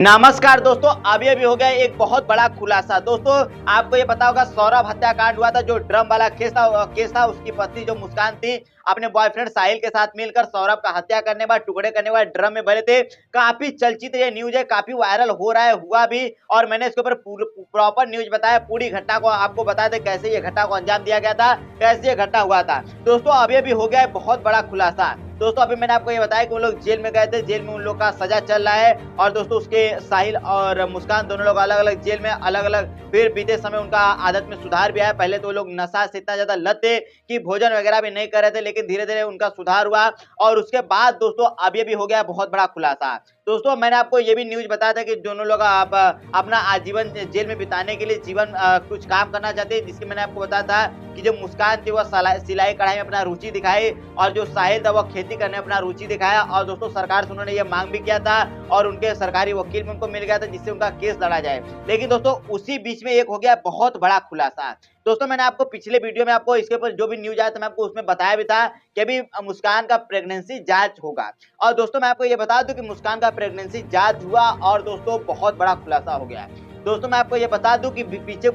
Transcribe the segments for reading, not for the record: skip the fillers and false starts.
नमस्कार दोस्तों, अभी हो गया एक बहुत बड़ा खुलासा। दोस्तों, आपको ये पता होगा सौरभ हत्याकांड हुआ था, जो ड्रम वाला केस था। उसकी पत्नी जो मुस्कान थी, अपने बॉयफ्रेंड साहिल के साथ मिलकर सौरभ का हत्या करने के बाद टुकड़े करने के बाद ड्रम में भरे थे। काफी चर्चित ये न्यूज है, काफी वायरल हो रहा है, हुआ भी। और मैंने इसके ऊपर प्रॉपर न्यूज बताया, पूरी घटना को आपको बताया था, कैसे ये घटना को अंजाम दिया गया था, कैसे ये घटना हुआ था। दोस्तों, अभी हो गया है बहुत बड़ा खुलासा। दोस्तों, अभी मैंने आपको ये बताया कि वो लोग जेल में गए थे, जेल में उन लोग का सजा चल रहा है। और दोस्तों, उसके साहिल और मुस्कान दोनों लोग अलग अलग जेल में, अलग अलग। फिर बीते समय उनका आदत में सुधार भी आया। पहले तो वो लोग नशा से इतना ज्यादा लत थे कि भोजन वगैरह भी नहीं कर रहे थे, लेकिन धीरे धीरे उनका सुधार हुआ। और उसके बाद दोस्तों, अभी हो गया बहुत बड़ा खुलासा। दोस्तों, मैंने आपको ये भी न्यूज बताया था कि दोनों लोग अपना आजीवन जेल में बिताने के लिए जीवन कुछ काम करना चाहते हैं, जिसके मैंने आपको बताया था कि जो मुस्कान थी वह सिलाई कढ़ाई में अपना रुचि दिखाई, और जो साहिल था वह खेती करने में अपना रुचि दिखाया। और दोस्तों, सरकार से उन्होंने ये मांग भी किया था, और उनके सरकारी वकील में उनको मिल गया था, जिससे उनका केस लड़ा जाए। लेकिन दोस्तों, उसी बीच में एक हो गया बहुत बड़ा खुलासा। दोस्तों, मैंने आपको पिछले वीडियो में आपको इसके ऊपर जो भी न्यूज आया था, मैं आपको उसमें बताया भी था कि अभी मुस्कान का प्रेगनेंसी जांच होगा। और दोस्तों, मैं आपको ये बता दूं कि मुस्कान का प्रेगनेंसी जांच हुआ, और दोस्तों बहुत बड़ा खुलासा हो गया। दोस्तों, मैं आपको ये बता दूं कि पिछले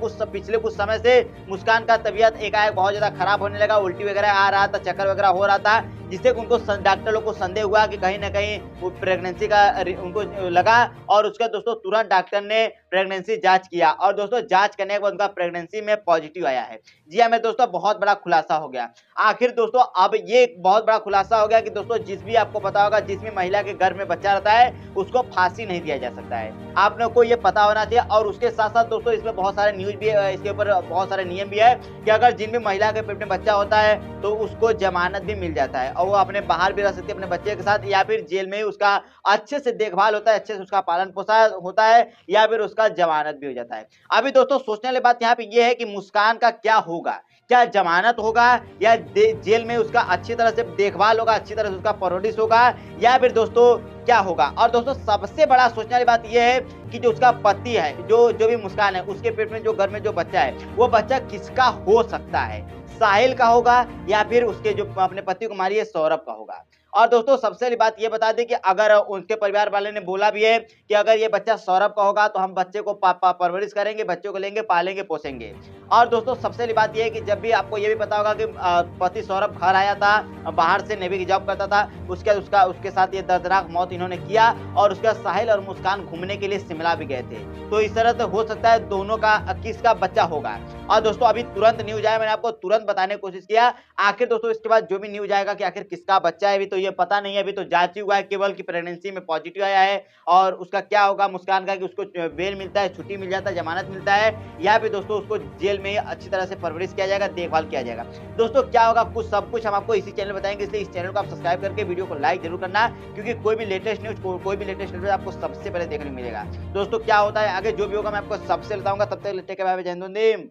कुछ समय से मुस्कान का तबीयत एकाएक बहुत ज्यादा खराब होने लगा, उल्टी वगैरह आ रहा था, चक्कर वगैरह हो रहा था, जिससे उनको डॉक्टर लोग को संदेह हुआ कि कहीं ना कहीं वो प्रेगनेंसी का उनको लगा। और उसका दोस्तों तुरंत डॉक्टर ने प्रेगनेंसी जांच किया, और दोस्तों जांच करने के बाद उनका प्रेगनेंसी में पॉजिटिव आया है। जी हाँ, मैं दोस्तों बहुत बड़ा खुलासा हो गया। आखिर दोस्तों, अब ये एक बहुत बड़ा खुलासा हो गया कि दोस्तों, जिस भी आपको पता होगा, जिस भी महिला के गर्भ में बच्चा रहता है, उसको फांसी नहीं दिया जा सकता है। आप लोग को ये पता होना चाहिए। और उसके साथ साथ दोस्तों, इसमें बहुत सारे न्यूज भी है, इसके ऊपर बहुत सारे नियम भी है कि अगर जिन भी महिला के पेट में बच्चा होता है, तो उसको जमानत भी मिल जाता है, और वो अपने बाहर भी रह सकती है अपने बच्चे के साथ, या फिर जेल में ही उसका अच्छे से देखभाल होता है, अच्छे से उसका पालन पोषण होता है, या फिर उसका जमानत भी हो जाता है। अभी दोस्तों, सोचने वाली बात यहाँ पे ये है कि मुस्कान का क्या होगा। क्या जमानत होगा, या जेल में उसका अच्छी तरह से देखभाल होगा, अच्छी तरह से उसका परवरिश होगा, या फिर दोस्तों क्या होगा। और दोस्तों, सबसे बड़ा सोचने वाली बात यह है कि जो उसका पति है, जो भी मुस्कान है, उसके पेट में जो घर में जो बच्चा है, वो बच्चा किसका हो सकता है। साहिल का होगा, या फिर उसके जो अपने पति को मारी है सौरभ का होगा। और दोस्तों, सबसे बड़ी बात ये बता दें कि अगर उनके परिवार वाले ने बोला भी है कि अगर ये बच्चा सौरभ का होगा, तो हम बच्चे को परवरिश करेंगे, बच्चों को लेंगे, पालेंगे, पोसेंगे। और दोस्तों, सबसे बड़ी बात ये है कि जब भी आपको ये भी पता होगा कि पति सौरभ घर आया था, बाहर से नेवी की जॉब करता था, उसके साथ ये दर्दनाक मौत इन्होंने किया। और उसके बाद साहिल और मुस्कान घूमने के लिए शिमला भी गए थे। तो इस तरह से हो सकता है दोनों का किसका बच्चा होगा। और दोस्तों, अभी तुरंत न्यूज आया, मैंने आपको तुरंत बताने की कोशिश किया। आखिर दोस्तों, इसके बाद जो भी न्यूज आएगा कि आखिर किसका बच्चा है, अभी तो ये पता नहीं है। अभी तो जांच ही हुआ है केवल कि प्रेगनेंसी में पॉजिटिव आया है। और उसका क्या होगा मुस्कान का, कि उसको बेल मिलता है, छुट्टी मिल जाता है, जमानत मिलता है, या फिर दोस्तों उसको जेल में अच्छी तरह से परवरिश किया जाएगा, देखभाल किया जाएगा। दोस्तों, क्या होगा सब कुछ हम आपको इसी चैनल में बताएंगे, इसलिए इस चैनल को आप सब्सक्राइब करके वीडियो को लाइक जरूर करना, क्योंकि कोई भी लेटेस्ट न्यूज आपको सबसे पहले देखने को मिलेगा। दोस्तों, क्या होता है आगे जो भी होगा, मैं आपको सबसे बताऊंगा। तब तक जय हिंद।